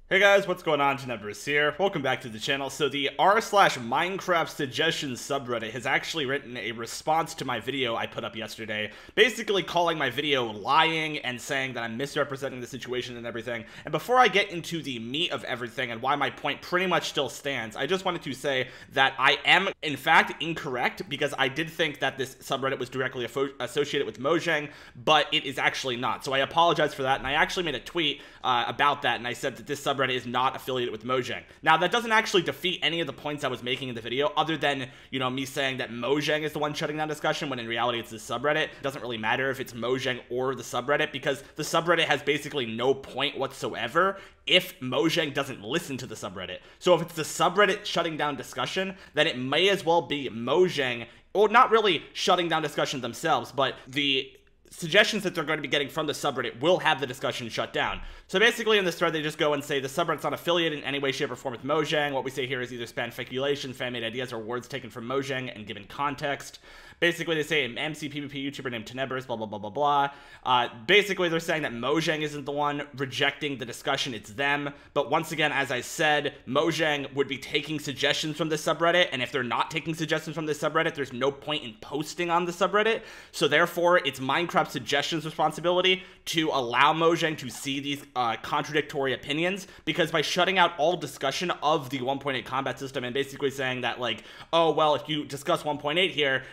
Hey guys, what's going on? Tenebris here. Welcome back to the channel. So the r/MinecraftSuggestions subreddit has actually written a response to my video I put up yesterday, basically calling my video lying and saying that I'm misrepresenting the situation and everything. And before I get into the meat of everything and why my point pretty much still stands, I just wanted to say that I am in fact incorrect, because I did think that this subreddit was directly associated with Mojang, but it is actually not. So I apologize for that, and I actually made a tweet about that, and I said that this subreddit is not affiliated with Mojang. Now, that doesn't actually defeat any of the points I was making in the video, other than, you know, me saying that Mojang is the one shutting down discussion, when in reality it's the subreddit. It doesn't really matter if it's Mojang or the subreddit, because the subreddit has basically no point whatsoever if Mojang doesn't listen to the subreddit. So if it's the subreddit shutting down discussion, then it may as well be Mojang, or not really shutting down discussion themselves, but the suggestions that they're going to be getting from the subreddit will have the discussion shut down. So basically in this thread, they just go and say the subreddit's not affiliated in any way, shape, or form with Mojang. What we say here is either speculation, fan-made ideas, or words taken from Mojang and given context. Basically, they say an MC PvP YouTuber named Tenebris, blah, blah, blah, blah, blah. Basically, they're saying that Mojang isn't the one rejecting the discussion, it's them. But once again, as I said, Mojang would be taking suggestions from this subreddit, and if they're not taking suggestions from this subreddit, there's no point in posting on the subreddit. So therefore, it's MinecraftSuggestions' responsibility to allow Mojang to see these contradictory opinions, because by shutting out all discussion of the 1.8 combat system and basically saying that, like, oh, well, if you discuss 1.8 here,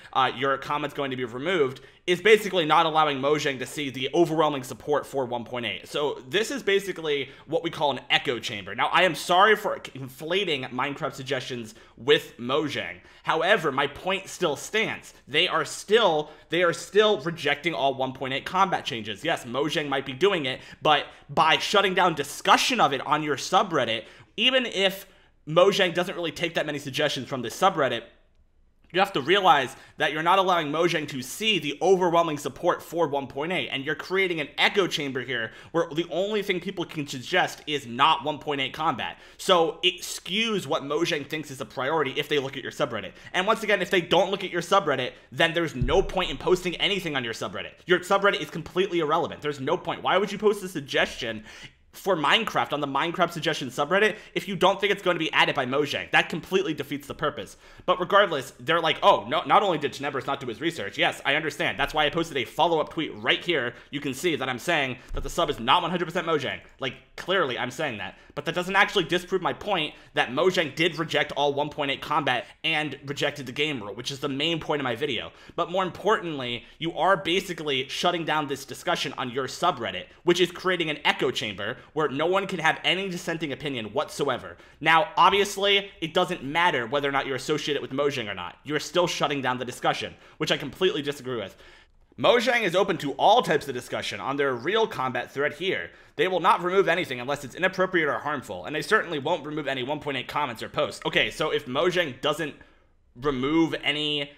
your comment's going to be removed, is basically not allowing Mojang to see the overwhelming support for 1.8. So this is basically what we call an echo chamber. Now, I am sorry for conflating MinecraftSuggestions with Mojang. However, my point still stands. They are still rejecting all 1.8 combat changes. Yes, Mojang might be doing it, but by shutting down discussion of it on your subreddit, even if Mojang doesn't really take that many suggestions from this subreddit, you have to realize that you're not allowing Mojang to see the overwhelming support for 1.8, and you're creating an echo chamber here where the only thing people can suggest is not 1.8 combat. So it skews what Mojang thinks is a priority if they look at your subreddit. And once again, if they don't look at your subreddit, then there's no point in posting anything on your subreddit. Your subreddit is completely irrelevant. There's no point. Why would you post a suggestion for Minecraft on the MinecraftSuggestions subreddit if you don't think it's going to be added by Mojang? That completely defeats the purpose. But regardless, they're like, oh, no, not only did Tenebris not do his research, yes, I understand. That's why I posted a follow-up tweet right here. You can see that I'm saying that the sub is not 100% Mojang. Like, clearly I'm saying that. But that doesn't actually disprove my point that Mojang did reject all 1.8 combat and rejected the game rule, which is the main point of my video. But more importantly, you are basically shutting down this discussion on your subreddit, which is creating an echo chamber where no one can have any dissenting opinion whatsoever. Now, obviously, it doesn't matter whether or not you're associated with Mojang or not. You're still shutting down the discussion, which I completely disagree with. Mojang is open to all types of discussion on their real combat thread here. They will not remove anything unless it's inappropriate or harmful, and they certainly won't remove any 1.8 comments or posts. Okay, so if Mojang doesn't remove any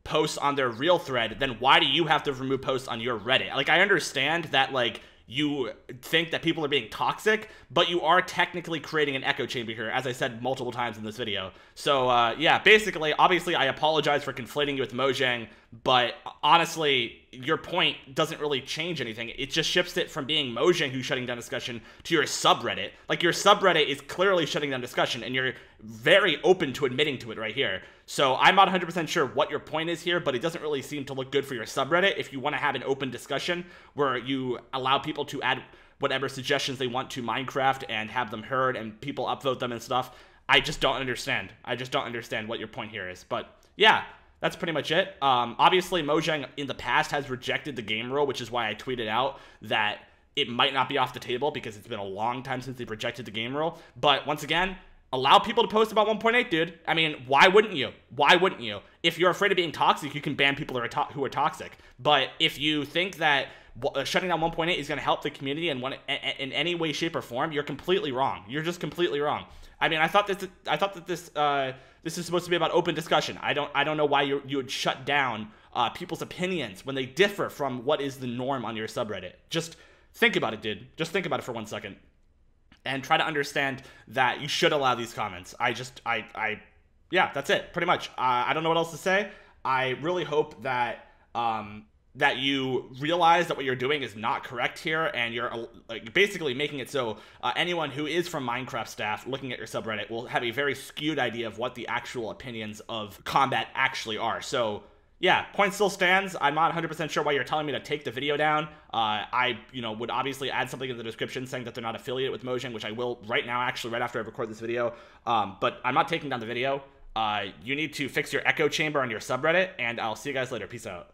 posts on their real thread, then why do you have to remove posts on your Reddit? Like, I understand that, like, you think that people are being toxic, but you are technically creating an echo chamber here, as I said multiple times in this video. So, yeah, basically, obviously, I apologize for conflating you with Mojang, but honestly, your point doesn't really change anything. It just shifts it from being Mojang who's shutting down discussion to your subreddit. Like, your subreddit is clearly shutting down discussion, and you're very open to admitting to it right here. So I'm not 100% sure what your point is here, but it doesn't really seem to look good for your subreddit if you want to have an open discussion where you allow people to add whatever suggestions they want to Minecraft and have them heard and people upvote them and stuff. I just don't understand. I just don't understand what your point here is. But yeah, that's pretty much it. Obviously, Mojang in the past has rejected the game rule, which is why I tweeted out that it might not be off the table because it's been a long time since they've rejected the game rule. But once again, allow people to post about 1.8, dude. I mean, why wouldn't you? Why wouldn't you? If you're afraid of being toxic, you can ban people who are toxic. But if you think that shutting down 1.8 is going to help the community in any way, shape, or form, you're completely wrong. You're just completely wrong. I mean, I thought that this is supposed to be about open discussion. I don't know why you would shut down people's opinions when they differ from what is the norm on your subreddit. Just think about it, dude. Just think about it for 1 second. And try to understand that you should allow these comments. Yeah, that's it, pretty much. I don't know what else to say. I really hope that that you realize that what you're doing is not correct here, and you're like basically making it so anyone who is from Minecraft staff looking at your subreddit will have a very skewed idea of what the actual opinions of combat actually are. So yeah, point still stands. I'm not 100% sure why you're telling me to take the video down. I, would obviously add something in the description saying that they're not affiliated with Mojang, which I will right now, actually, right after I record this video. But I'm not taking down the video. You need to fix your echo chamber on your subreddit, and I'll see you guys later. Peace out.